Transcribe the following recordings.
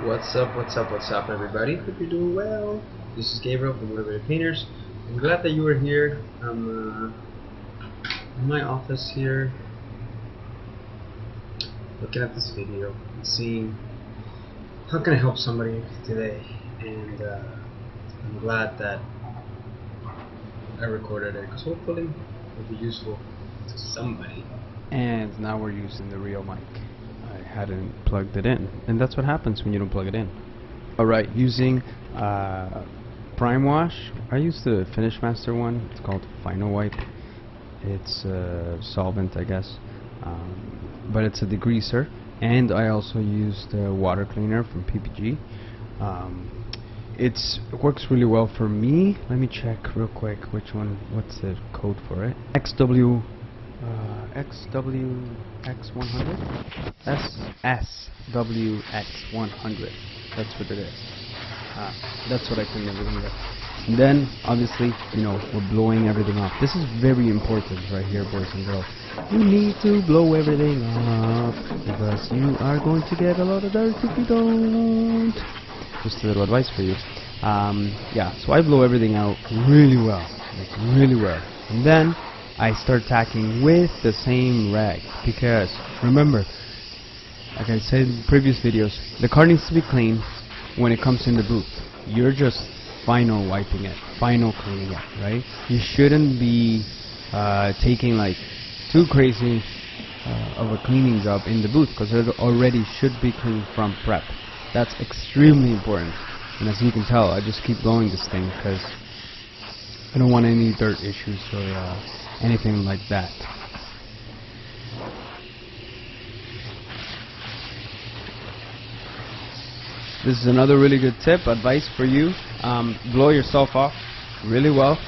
What's up, everybody? Hope you're doing well. This is Gabriel from Motivated Painters. I'm glad that you are here. I'm in my office here, looking at this video, and seeing how can I help somebody today. And I'm glad that I recorded it, because hopefully it'll be useful to somebody. And now we're using the real mic. I hadn't plugged it in, and that's what happens when you don't plug it in. Alright, using Prime Wash. I used the Finish Master one. It's called Final Wipe. It's solvent, I guess, but it's a degreaser. And I also used the water cleaner from PPG. It works really well for me. Let me check real quick which one. What's the code for it? XWX100? SWX100. That's what it is. That's what I clean everything with. And then, obviously, we're blowing everything off. This is very important right here, boys and girls. You need to blow everything off, because you are going to get a lot of dirt if you don't. Just a little advice for you. Yeah, so I blow everything out really well. And then I start tacking with the same rag, because remember, like I said in previous videos, the car needs to be clean when it comes in the booth. You're just final wiping it, final cleaning it, right? You shouldn't be taking like too crazy of a cleaning job in the booth, because it already should be clean from prep. That's extremely important. And as you can tell, I just keep blowing this thing because I don't want any dirt issues or anything like that. This is another really good tip, advice for you. Blow yourself off really well,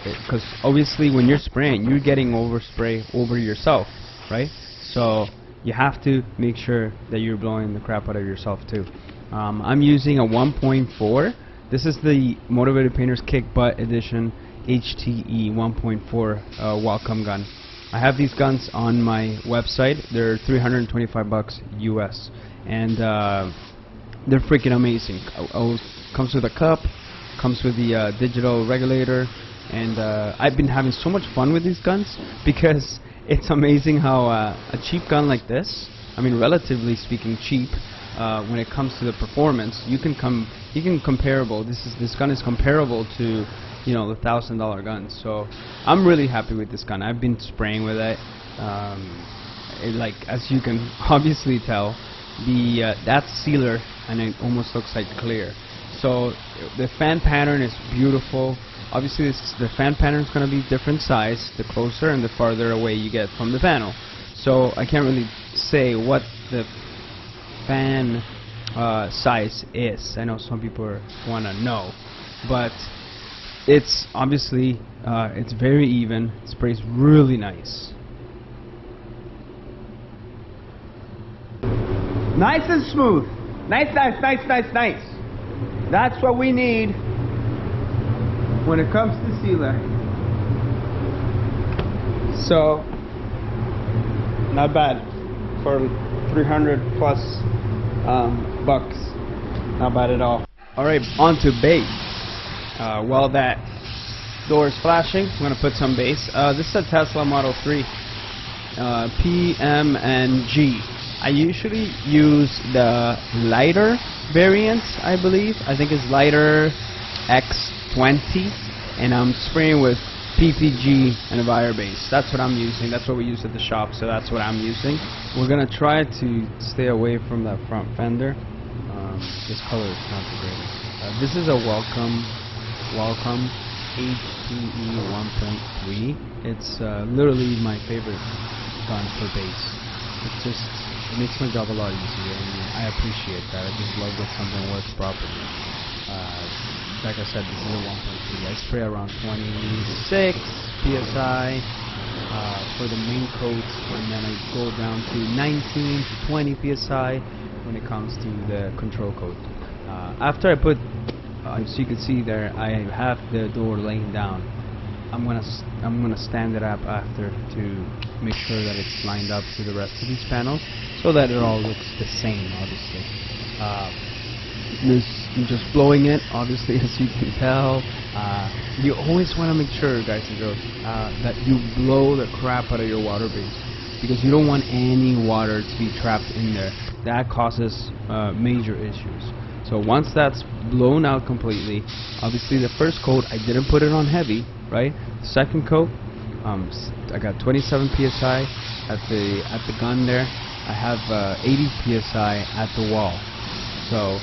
because obviously when you're spraying, you're getting overspray over yourself, right? So you have to make sure that you're blowing the crap out of yourself too. I'm using a 1.4. This is the Motivated Painters Kick Butt Edition HTE 1.4 Welcome gun. I have these guns on my website. They're $325 US, and they're freaking amazing. Comes with a cup, comes with the digital regulator, and I've been having so much fun with these guns, because it's amazing how a cheap gun like this, I mean relatively speaking cheap, when it comes to the performance, you can comparable. This gun is comparable to the $1,000 guns. So I'm really happy with this gun. I've been spraying with it. Like as you can obviously tell, that sealer, and it almost looks like clear. So the fan pattern is beautiful. Obviously the fan pattern is going to be different size the closer and the farther away you get from the panel. So I can't really say what the fan size is. I know some people want to know, but it's obviously it's very even. It sprays really nice. Nice and smooth. Nice. That's what we need when it comes to sealer. So not bad for 300 plus bucks. Not bad at all. Alright, on to base. While that door is flashing, I'm gonna put some base. This is a Tesla Model 3 PM and G. I usually use the lighter variant, I believe. I think it's lighter X20, and I'm spraying with PPG and a wire base. That's what I'm using. That's what we use at the shop, so that's what I'm using. We're gonna try to stay away from that front fender. This color is not the greatest. This is a Welcome HTE 1.3. It's literally my favorite gun for base. It makes my job a lot easier, and I appreciate that. I just love that something works properly. Like I said, this is a 1.3. I spray around 26 psi for the main coat, and then I go down to 19 to 20 psi when it comes to the control coat. After I put, as you can see there, I have the door laying down. I'm gonna stand it up after to make sure that it's lined up to the rest of these panels, so that it all looks the same. Obviously, I'm just blowing it. Obviously, as you can tell, you always want to make sure, guys and girls, that you blow the crap out of your water base, because you don't want any water to be trapped in there. That causes major issues. So once that's blown out completely, obviously the first coat I didn't put it on heavy, right? Second coat, I got 27 psi at the gun there. I have 80 psi at the wall. So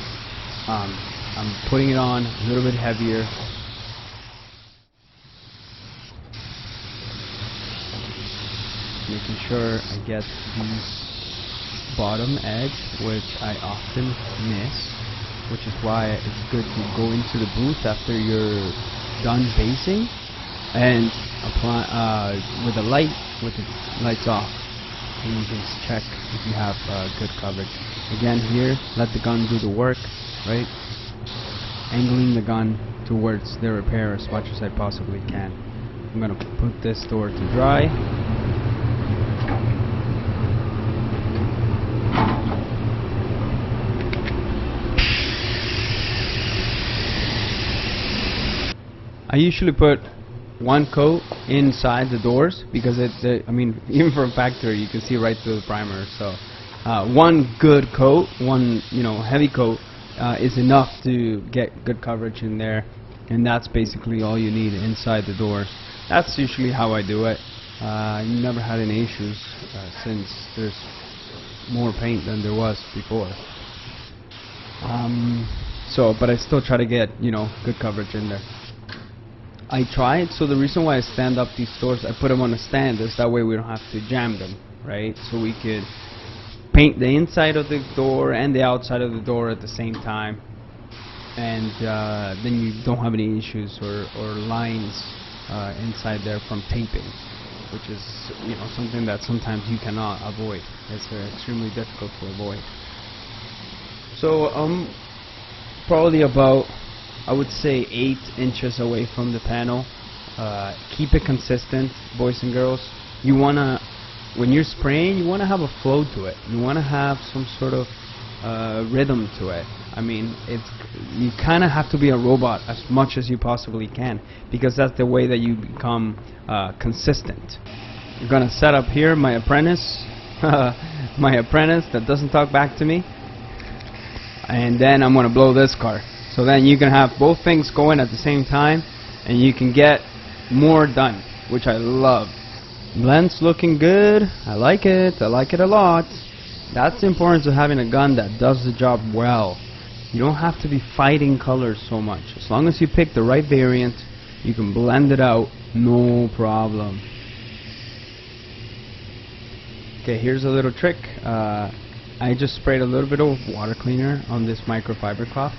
I'm putting it on a little bit heavier. Making sure I get the bottom edge, which I often miss, which is why it's good to go into the booth after you're done basing and apply with the lights off, and you can check if you have good coverage. Again, here, let the gun do the work, right? Angling the gun towards the repair as much as I possibly can. I'm gonna put this door to dry. I usually put one coat inside the doors because I mean, even from factory you can see right through the primer. So one good coat, one heavy coat is enough to get good coverage in there, and that's basically all you need inside the doors. That's usually how I do it. I never had any issues since there's more paint than there was before. But I still try to get good coverage in there. I tried, so the reason why I stand up these doors, I put them on a stand, is that way we don't have to jam them, right? So we could paint the inside of the door and the outside of the door at the same time, and then you don't have any issues or lines inside there from taping, which is something that sometimes you cannot avoid. It's extremely difficult to avoid. So probably about, I would say, 8 inches away from the panel. Keep it consistent, boys and girls. You wanna, when you're spraying, you wanna have a flow to it. You wanna have some sort of rhythm to it. I mean, you kind of have to be a robot as much as you possibly can, because that's the way that you become consistent. You're gonna set up here my apprentice, my apprentice that doesn't talk back to me, and then I'm gonna blow this car. So then you can have both things going at the same time, and you can get more done, which I love. Blend's looking good. I like it. I like it a lot. That's the importance of having a gun that does the job well. You don't have to be fighting colors so much. As long as you pick the right variant, you can blend it out, no problem. Okay, here's a little trick. I just sprayed a little bit of water cleaner on this microfiber cloth.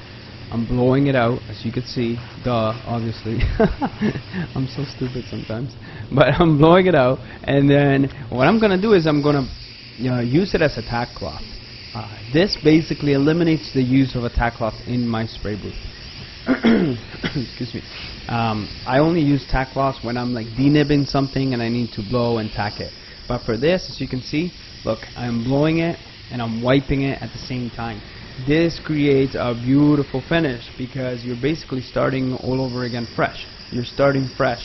I'm blowing it out, as you can see. Duh, obviously. I'm so stupid sometimes. But I'm blowing it out, and then what I'm gonna do is I'm gonna use it as a tack cloth. This basically eliminates the use of a tack cloth in my spray booth. Excuse me. I only use tack cloths when I'm like denibbing something and I need to blow and tack it. But for this, as you can see, look, I'm blowing it and I'm wiping it at the same time. This creates a beautiful finish because you're basically starting all over again fresh. You're starting fresh.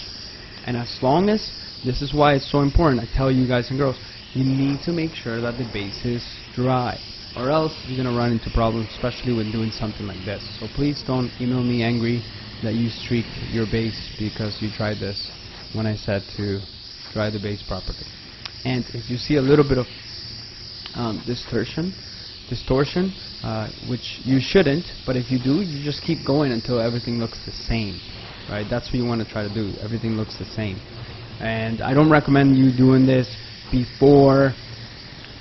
And as long as, this is why it's so important, I tell you guys and girls, you need to make sure that the base is dry, or else you're going to run into problems, especially when doing something like this. So please don't email me angry that you streaked your base because you tried this when I said to dry the base properly. And if you see a little bit of distortion, which you shouldn't, but if you do, you just keep going until everything looks the same, right? That's what you want to try to do. Everything looks the same. And I don't recommend you doing this before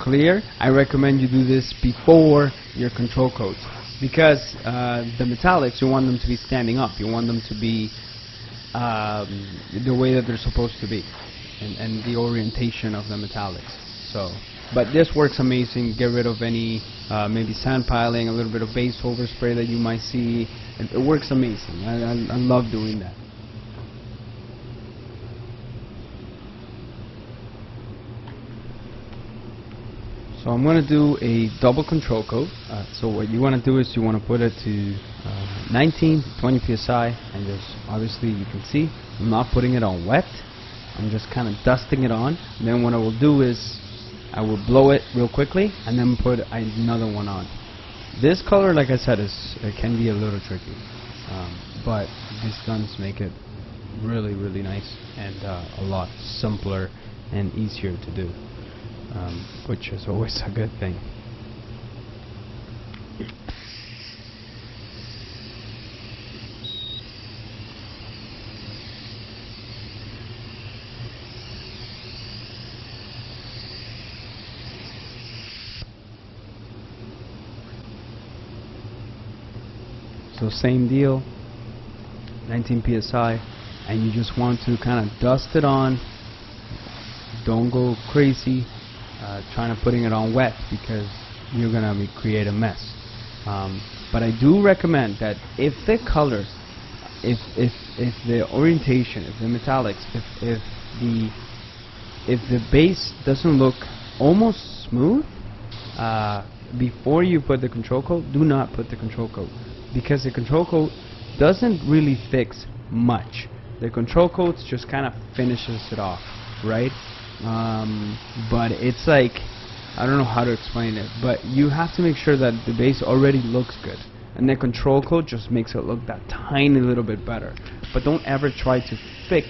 clear. I recommend you do this before your control coats, because the metallics, you want them to be standing up. You want them to be the way that they're supposed to be, and the orientation of the metallics. So, but this works amazing. Get rid of any maybe sand piling, a little bit of base overspray that you might see. It works amazing. I love doing that. So I'm going to do a double control coat. So what you want to do is you want to put it to 19 to 20 psi, and just obviously you can see I'm not putting it on wet. I'm just kind of dusting it on. And then what I will do is I will blow it real quickly and then put another one on. This color, like I said, it can be a little tricky, but these guns make it really, really nice and a lot simpler and easier to do, which is always a good thing. So same deal, 19 psi, and you just want to kind of dust it on. Don't go crazy trying to putting it on wet, because you're gonna create a mess. But I do recommend that if the colors, if the orientation, if the metallics, if the base doesn't look almost smooth, before you put the control coat, do not put the control coat, because the control coat doesn't really fix much. The control coat just kind of finishes it off, right? But it's like, I don't know how to explain it, but you have to make sure that the base already looks good, and the control coat just makes it look that tiny little bit better. But don't ever try to fix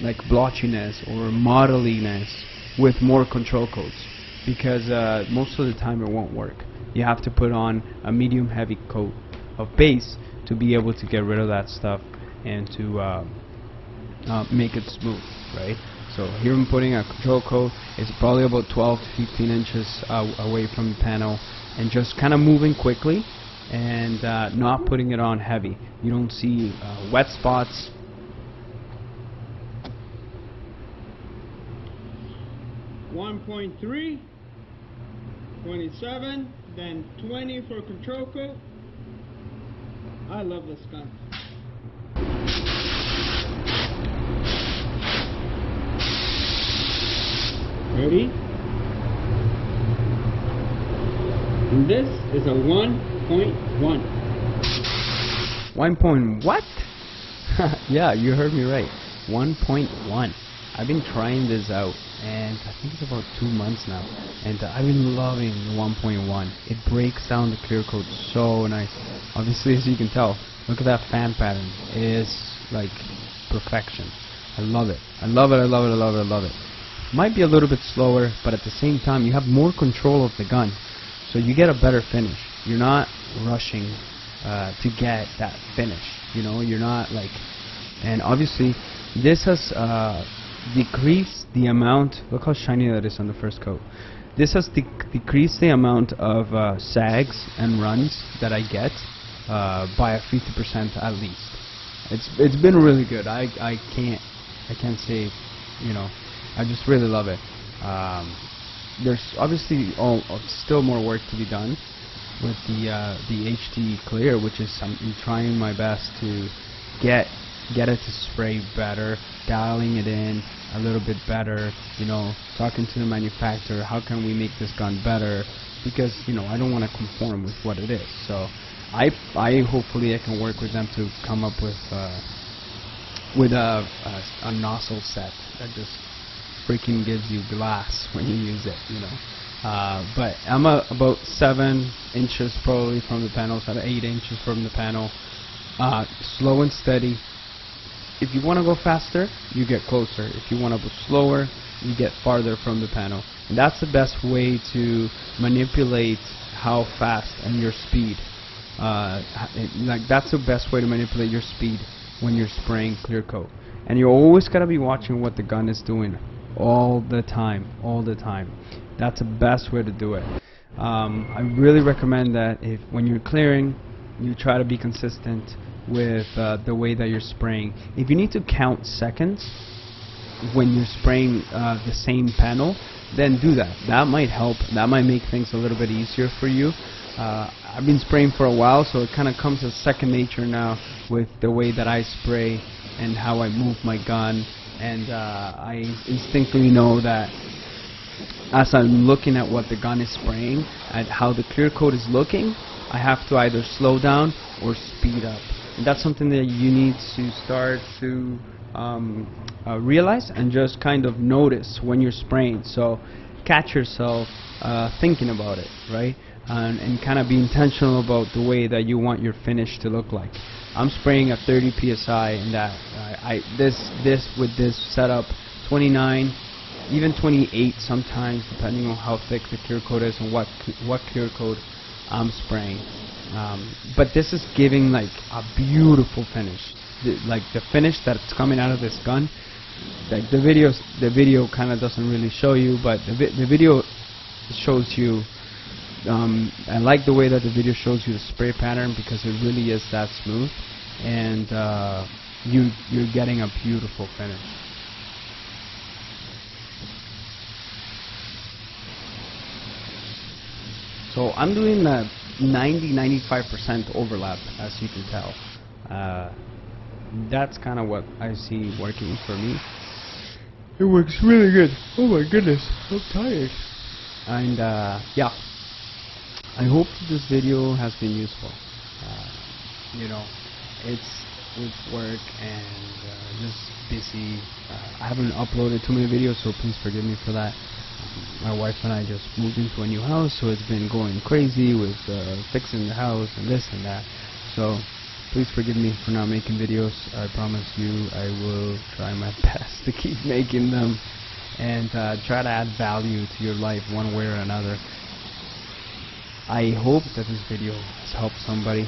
like blotchiness or modeliness with more control coats, because most of the time it won't work. You have to put on a medium heavy coat of base to be able to get rid of that stuff and to make it smooth, right? So here I'm putting a control coat. It's probably about 12 to 15 inches away from the panel, and just kind of moving quickly and not putting it on heavy. You don't see wet spots. .3, 27, then 20 for control coat. I love this gun. Ready? And this is a 1.1. 1. What? Yeah, you heard me right. 1.1. I've been trying this out, and I think it's about 2 months now, and I've been loving the 1.1. It breaks down the clear coat so nice. Obviously, as you can tell, look at that fan pattern. It is like perfection. I love it. I love it. I love it. I love it. I love it. Might be a little bit slower, but at the same time you have more control of the gun, so you get a better finish. You're not rushing to get that finish, you know. You're not like, and obviously this has decreased the amount. Look how shiny that is on the first coat. This has decreased the amount of sags and runs that I get by a 50% at least. It's been really good. I can't say, you know. I just really love it. There's obviously still more work to be done with the HD clear, which is I'm trying my best to get it to spray better, dialing it in a little bit better, you know, talking to the manufacturer, how can we make this gun better, because, you know, I don't want to conform with what it is. So I hopefully I can work with them to come up with a nozzle set that just freaking gives you glass when you use it, you know. But I'm about 7 inches probably from the panel, so 8 inches from the panel. Slow and steady. If you want to go faster, you get closer. If you want to go slower, you get farther from the panel. And that's the best way to manipulate how fast and your speed. Like that's the best way to manipulate your speed when you're spraying clear coat. And you always gotta be watching what the gun is doing all the time. That's the best way to do it. I really recommend that when you're clearing, you try to be consistent with the way that you're spraying. If you need to count seconds when you're spraying the same panel, then do that. That might help. That might make things a little bit easier for you. I've been spraying for a while, so it kind of comes as second nature now with the way that I spray and how I move my gun, and I instinctively know that as I'm looking at what the gun is spraying and how the clear coat is looking, I have to either slow down or speed up. And that's something that you need to start to realize and just kind of notice when you're spraying. So catch yourself thinking about it, right? And kind of be intentional about the way that you want your finish to look like. I'm spraying at 30 psi, and that this with this setup, 29, even 28 sometimes, depending on how thick the clear coat is and what clear coat I'm spraying. But this is giving like a beautiful finish. Like the finish that's coming out of this gun, like the video kind of doesn't really show you, but the video shows you. I like the way that the video shows you the spray pattern, because it really is that smooth, and you're getting a beautiful finish. So I'm doing the 90-95% overlap, as you can tell. That's kind of what I see working for me. It works really good. Oh my goodness, I'm tired. And yeah, I hope this video has been useful. You know, it's with work and just busy. I haven't uploaded too many videos, so please forgive me for that. My wife and I just moved into a new house, so it's been going crazy with fixing the house and this and that. So please forgive me for not making videos. I promise you I will try my best to keep making them and try to add value to your life one way or another. I hope that this video has helped somebody.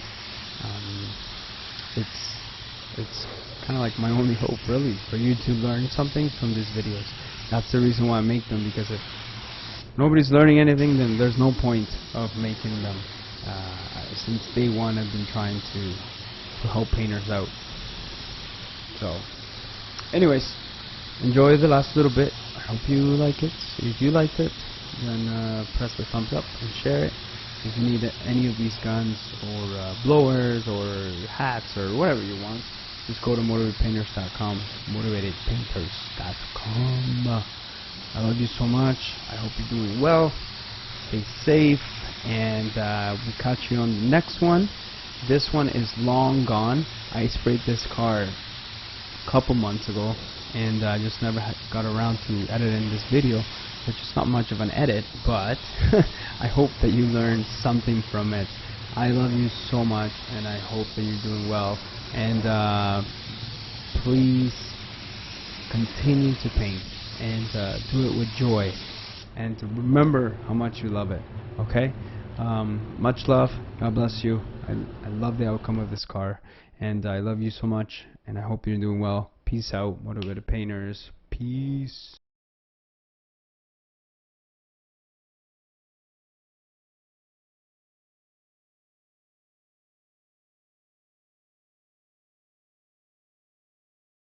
It's kind of like my only hope, really, for you to learn something from these videos. That's the reason why I make them, because if nobody's learning anything, then there's no point of making them. Since day one, I've been trying to help painters out. So, anyways, enjoy the last little bit. I hope you like it. If you liked it, then press the thumbs up and share it. If you need any of these guns or blowers or hats or whatever you want, just go to motivatedpainters.com, motivatedpainters.com. I love you so much. I hope you're doing well. Stay safe, and we'll catch you on the next one. This one is long gone. I sprayed this car a couple months ago, and I just never got around to editing this video, which is not much of an edit, but I hope that you learned something from it. I love you so much, and I hope that you're doing well. And please continue to paint, and do it with joy, and to remember how much you love it. Okay? Much love. God bless you. I love the outcome of this car, and I love you so much, and I hope you're doing well. Peace out, motivated painters. Peace.